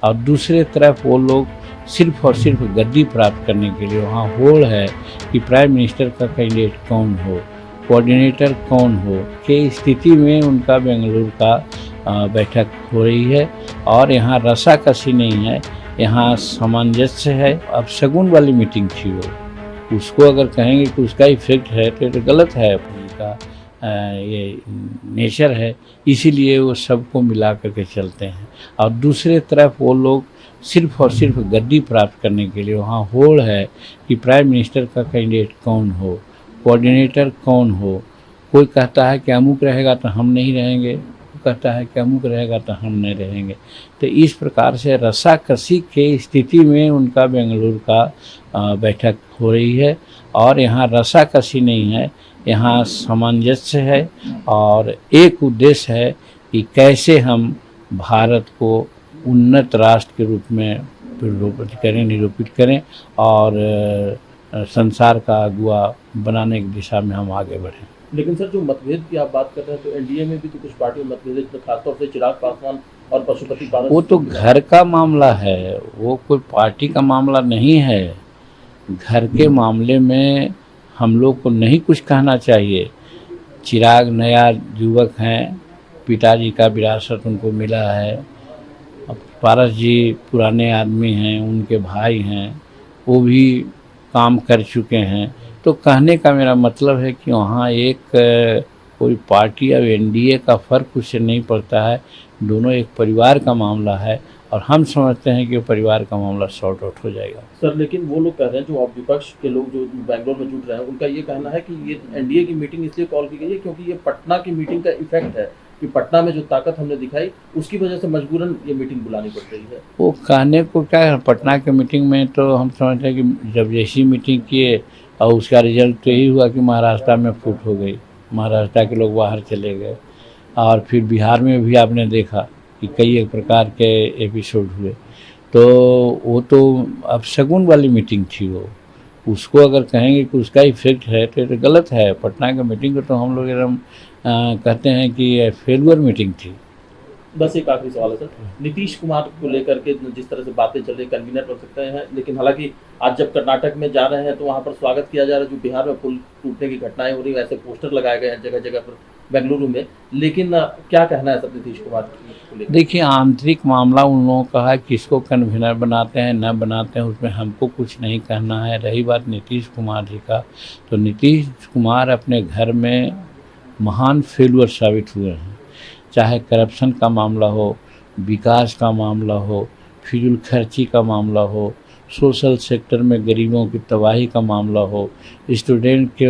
और दूसरे तरफ वो लोग सिर्फ और सिर्फ गद्दी प्राप्त करने के लिए वहाँ होड़ है कि प्राइम मिनिस्टर का कैंडिडेट कौन हो, कोऑर्डिनेटर कौन हो के स्थिति में उनका बेंगलुरु का बैठक हो रही है। और यहाँ रसाकसी नहीं है, यहाँ सामंजस्य है। अब शगुन वाली मीटिंग थी वो, उसको अगर कहेंगे कि उसका इफेक्ट है तो गलत है। उनका ये नेचर है, इसीलिए वो सबको मिला करके चलते हैं। और दूसरे तरफ वो लोग सिर्फ और सिर्फ गद्दी प्राप्त करने के लिए वहाँ होड़ है कि प्राइम मिनिस्टर का कैंडिडेट कौन हो, कोऑर्डिनेटर कौन हो। कोई कहता है कि अमुक रहेगा तो हम नहीं रहेंगे, कोई कहता है कि अमुक रहेगा तो हम नहीं रहेंगे। तो इस प्रकार से रसाकसी के स्थिति में उनका बेंगलुरु का बैठक हो रही है। और यहाँ रसाकसी नहीं है, यहाँ सामंजस्य है और एक उद्देश्य है कि कैसे हम भारत को उन्नत राष्ट्र के रूप में निरूपित करें और संसार का अगुआ बनाने की दिशा में हम आगे बढ़ें। लेकिन सर, जो मतभेद की आप बात कर रहे हैं तो एनडीए में भी तो कुछ पार्टियों में मतभेद है, खासतौर से चिराग पासवान और पशुपति पारस। वो तो घर का मामला है, वो कोई पार्टी का मामला नहीं है। घर के मामले में हम लोग को नहीं कुछ कहना चाहिए। चिराग नया युवक हैं, पिताजी का विरासत उनको मिला है। अब पारस जी पुराने आदमी हैं, उनके भाई हैं, वो भी काम कर चुके हैं। तो कहने का मेरा मतलब है कि वहाँ एक कोई पार्टी और एनडीए का फ़र्क उससे नहीं पड़ता है। दोनों एक परिवार का मामला है और हम समझते हैं कि वो परिवार का मामला सॉर्ट आउट हो जाएगा। सर, लेकिन वो लोग कह रहे हैं, जो विपक्ष के लोग जो बेंगलोर में जुट रहे हैं, उनका ये कहना है कि ये एनडीए की मीटिंग इसलिए कॉल की गई है क्योंकि ये पटना की मीटिंग का इफेक्ट है कि पटना में जो ताकत हमने दिखाई उसकी वजह से मजबूरन ये मीटिंग बुलानी पड़ रही है। वो कहने को क्या है, पटना के मीटिंग में तो हम समझते हैं कि जब जैसी मीटिंग किए और उसका रिजल्ट तो यही हुआ कि महाराष्ट्र में फूट हो गई, महाराष्ट्र के लोग बाहर चले गए। और फिर बिहार में भी आपने देखा कि कई एक प्रकार के एपिसोड हुए। तो वो तो अब शगुन वाली मीटिंग थी वो, उसको अगर कहेंगे कि उसका इफेक्ट है तो गलत है। पटना की मीटिंग को तो हम लोग एकदम कहते हैं कि फेलुअर मीटिंग थी। बस एक आखिरी सवाल है सर, नीतीश कुमार को लेकर के जिस तरह से बातें चल रही, कन्वीनर बन सकते हैं, लेकिन हालांकि आज जब कर्नाटक में जा रहे हैं तो वहां पर स्वागत किया जा रहा है। जो बिहार में पुल टूटने की घटनाएं हो रही है, ऐसे पोस्टर लगाए गए हैं जगह जगह पर बेंगलुरु में, लेकिन क्या कहना है सर नीतीश कुमार को लेकर? देखिए, आंतरिक मामला उन लोगों का है, किसको कन्वीनर बनाते हैं न बनाते हैं उसमें हमको कुछ नहीं कहना है। रही बात नीतीश कुमार जी का, तो नीतीश कुमार अपने घर में महान फेलुअर साबित हुए हैं। चाहे करप्शन का मामला हो, विकास का मामला हो, फिजूल खर्ची का मामला हो, सोशल सेक्टर में गरीबों की तबाही का मामला हो, स्टूडेंट के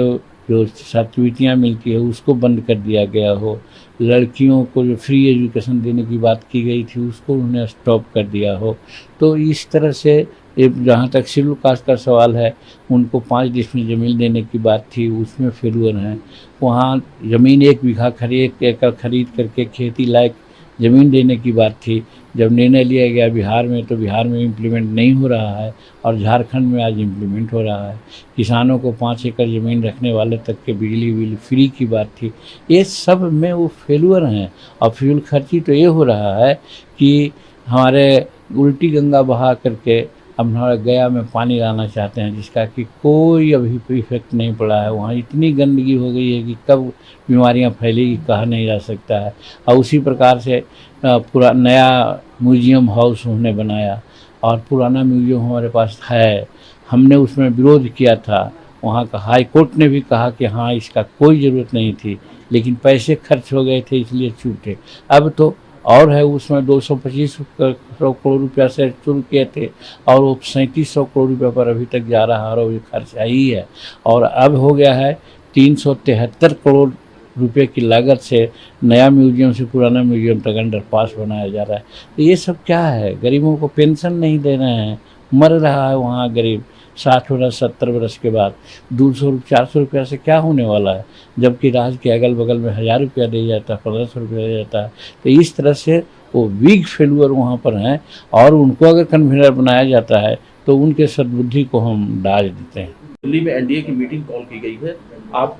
जो छात्रवृत्तियाँ मिलती है उसको बंद कर दिया गया हो, लड़कियों को जो फ्री एजुकेशन देने की बात की गई थी उसको उन्होंने स्टॉप कर दिया हो। तो इस तरह से जहाँ तक शेड्यूल कास्ट का सवाल है, उनको 5 डिसमिल ज़मीन देने की बात थी, उसमें फेलुअर हैं। वहाँ ज़मीन 1 बीघा खरीद एकड़ खरीद करके खेती लायक ज़मीन देने की बात थी। जब निर्णय लिया गया बिहार में, तो बिहार में इम्प्लीमेंट नहीं हो रहा है और झारखंड में आज इम्प्लीमेंट हो रहा है। किसानों को 5 एकड़ ज़मीन रखने वाले तक के बिजली बिल फ्री की बात थी। ये सब में वो फेलुअर हैं। और फिजूल खर्ची तो ये हो रहा है कि हमारे उल्टी गंगा बहा करके अब हमारे गया में पानी लाना चाहते हैं, जिसका कि कोई अभी इफेक्ट नहीं पड़ा है। वहाँ इतनी गंदगी हो गई है कि कब बीमारियाँ फैलेगी कहा नहीं जा सकता है। और उसी प्रकार से पूरा नया म्यूजियम हाउस उन्होंने बनाया और पुराना म्यूजियम हमारे पास है, हमने उसमें विरोध किया था। वहाँ का हाई कोर्ट ने भी कहा कि हाँ, इसका कोई ज़रूरत नहीं थी, लेकिन पैसे खर्च हो गए थे इसलिए छूटे। अब तो और है, उसमें 225 करोड़ रुपया से शुरू किए थे और वो 3700 करोड़ रुपये पर अभी तक जा रहा है और वो खर्चा ही है। और अब हो गया है 373 करोड़ रुपए की लागत से नया म्यूजियम से पुराना म्यूजियम तक अंडरपास बनाया जा रहा है। तो ये सब क्या है? गरीबों को पेंशन नहीं दे रहे हैं, मर रहा है वहाँ गरीब 60 वर्ष 70 वर्ष के बाद। 200-400 रुपया से क्या होने वाला है, जबकि राज्य के अगल बगल में 1000 रुपया दिया जाता है, 1500 रुपया दिया जाता है। तो इस तरह से वो वीक फेलुअर वहाँ पर हैं और उनको अगर कन्वीनर बनाया जाता है तो उनके सद्बुद्धि को हम दाज देते हैं। दिल्ली में एनडीए की मीटिंग कॉल की गई है, आप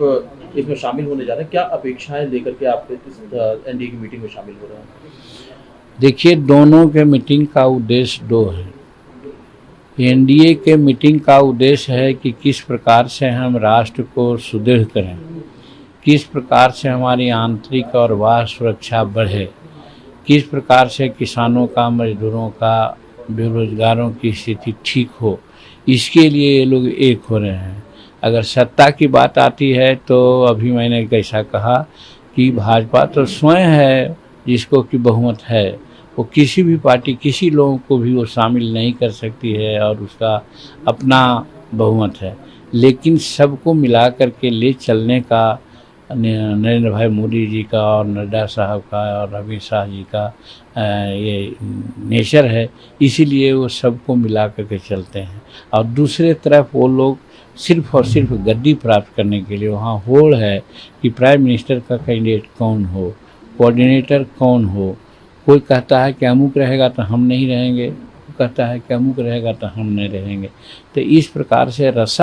इसमें शामिल होने जा रहे हैं, क्या अपेक्षाएं लेकर के आप इस एनडीए की मीटिंग में शामिल हो रहे हैं? देखिए, दोनों के मीटिंग का उद्देश्य दो है। एनडीए के मीटिंग का उद्देश्य है कि किस प्रकार से हम राष्ट्र को सुदृढ़ करें, किस प्रकार से हमारी आंतरिक और बाह्य सुरक्षा बढ़े, किस प्रकार से किसानों का, मजदूरों का, बेरोजगारों की स्थिति ठीक हो, इसके लिए ये लोग एक हो रहे हैं। अगर सत्ता की बात आती है तो अभी मैंने कैसा कहा कि भाजपा तो स्वयं है जिसको कि बहुमत है, वो किसी भी पार्टी, किसी लोगों को भी वो शामिल नहीं कर सकती है और उसका अपना बहुमत है। लेकिन सबको मिला करके ले चलने का नरेंद्र भाई मोदी जी का और नड्डा साहब का और अमित शाह जी का ये नेचर है, इसीलिए वो सबको मिला करके चलते हैं। और दूसरे तरफ वो लोग सिर्फ और सिर्फ गद्दी प्राप्त करने के लिए वहाँ होड़ है कि प्राइम मिनिस्टर का कैंडिडेट कौन हो, कोऑर्डिनेटर कौन हो। कोई कहता है कि अमुक रहेगा तो हम नहीं रहेंगे, कोई कहता है कि अमुक रहेगा तो हम नहीं रहेंगे। तो इस प्रकार से रसा